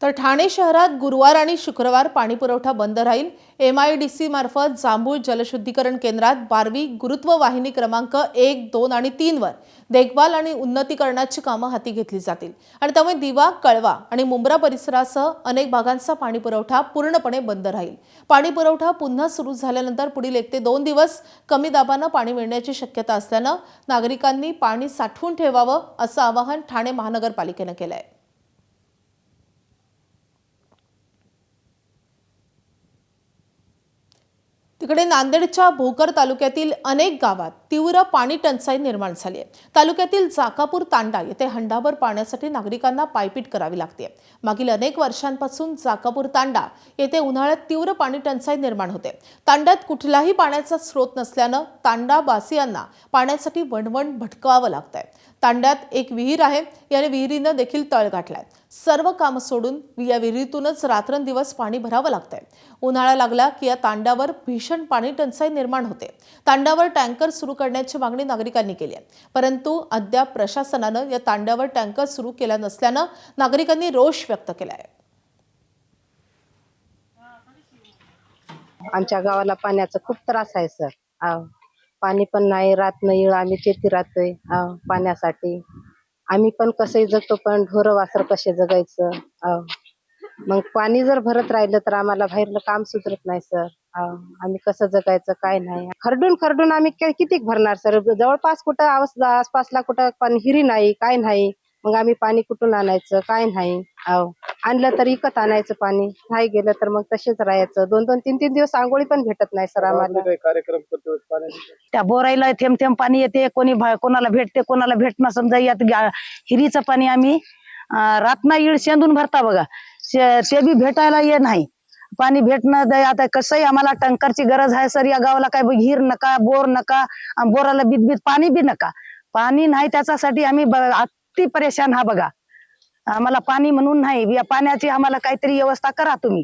तर ठाणे शहरात गुरुवार आणि शुक्रवार पाणी पुरवठा बंद राहील। MIDC मार्फत जांभूळ जलशुद्धीकरण केंद्रात 12वी गुरुत्व वाहिनी क्रमांक 1, 2 आणि 3 वर देखभाल आणि उन्नतीकरणाची कामं हाती घेतली जातील आणि त्यामुळे दिवा, कळवा आणि मुंब्रा परिसरासह अनेक भागांचा पाणी पुरवठा पूर्णपणे बंद राहील। पाणी पुरवठा पुन्हा सुरू झाल्यानंतर पुढील 1 ते 2 दिवस कमी दाबाने पाणी मिळण्याची शक्यता असल्याने नागरिकांनी पाणी साठवून ठेवावं असं आवाहन ठाणे महानगरपालिकेने केलं आहे। तिकडे नांदेडच्या भोकर तालुक्यातील अनेक गावात तीव्र पाणी टंचाई निर्माण झाली आहे। तालुक्यातील जाकापूर तांडा येथे हंडाभर पाण्यासाठी नागरिकांना पायपीट करावी लागते। मागील अनेक वर्षांपासून जाकापूर तांडा येथे उन्हाळ्यात तीव्र पाणी टंचाई निर्माण होते। तांड्यात कुठलाही पाण्याचा स्रोत नसल्याने तांडावासियांना पाण्यासाठी वणवण भटकावं लागतंय। तांड्यात एक विहीर आहे, या विहिरीने देखील तळ गाठलाय। सर्व काम सोडून या विहिरीतूनच रात्रंदिवस पाणी भरावं लागतंय। उन्हाळा लागला की या तांड्यावर भीषण पाणी टंचाई निर्माण होते। तांड्यावर टँकर सुरू करण्याची मागणी नागरिकांनी केली आहे, परंतु अद्याप प्रशासनाने या तांड्यावर टँकर सुरू केला नसल्याने नागरिकांनी रोष व्यक्त केला आहे। आमच्या गावाला पाण्याचा खूप त्रास आहे सर। पाणी पण नाही, रात नाही, आम्ही तेथे राहतोय पाण्यासाठी। आम्ही पण कसे जगतो, पण ढोरं वासर कसे जगायचं। मग पाणी जर भरत राहिलं तर आम्हाला बाहेरलं काम सुधरत नाही सर। आम्ही कसं जगायचं काय नाही। खरडून खरडून आम्ही किती भरणार सर। जवळपास कुठं आसपासला कुठं पण हिरी नाही, काय नाही। मग आम्ही पाणी कुठून आणायचं काय नाही। आणलं तर विकत आणायचं पाणी, नाही गेलं तर मग तसेच राहायचं। 2-2, 3-3 दिवस आंघोळी पण भेटत नाही सर आम्हाला। कार्यक्रम करतो पाण्याचा त्या बोराईला थेंब थेंब पाणी येते, कोणाला भेटते कोणाला भेटणं समजा। यात हिरीचं पाणी आम्ही रातना इळ शेंदून भरता बघा, ते बी भेटायला ये नाही। पाणी भेटणं आता कसंही आम्हाला टँकरची गरज आहे सर। या गावाला काय हिर नका, बोर नका, बोराला बीत पाणी बी नका। पाणी नाही त्याच्यासाठी आम्ही अति परेशान हा बघा। आम्हाला पाणी म्हणून नाही, या पाण्याची आम्हाला काहीतरी व्यवस्था करा तुम्ही।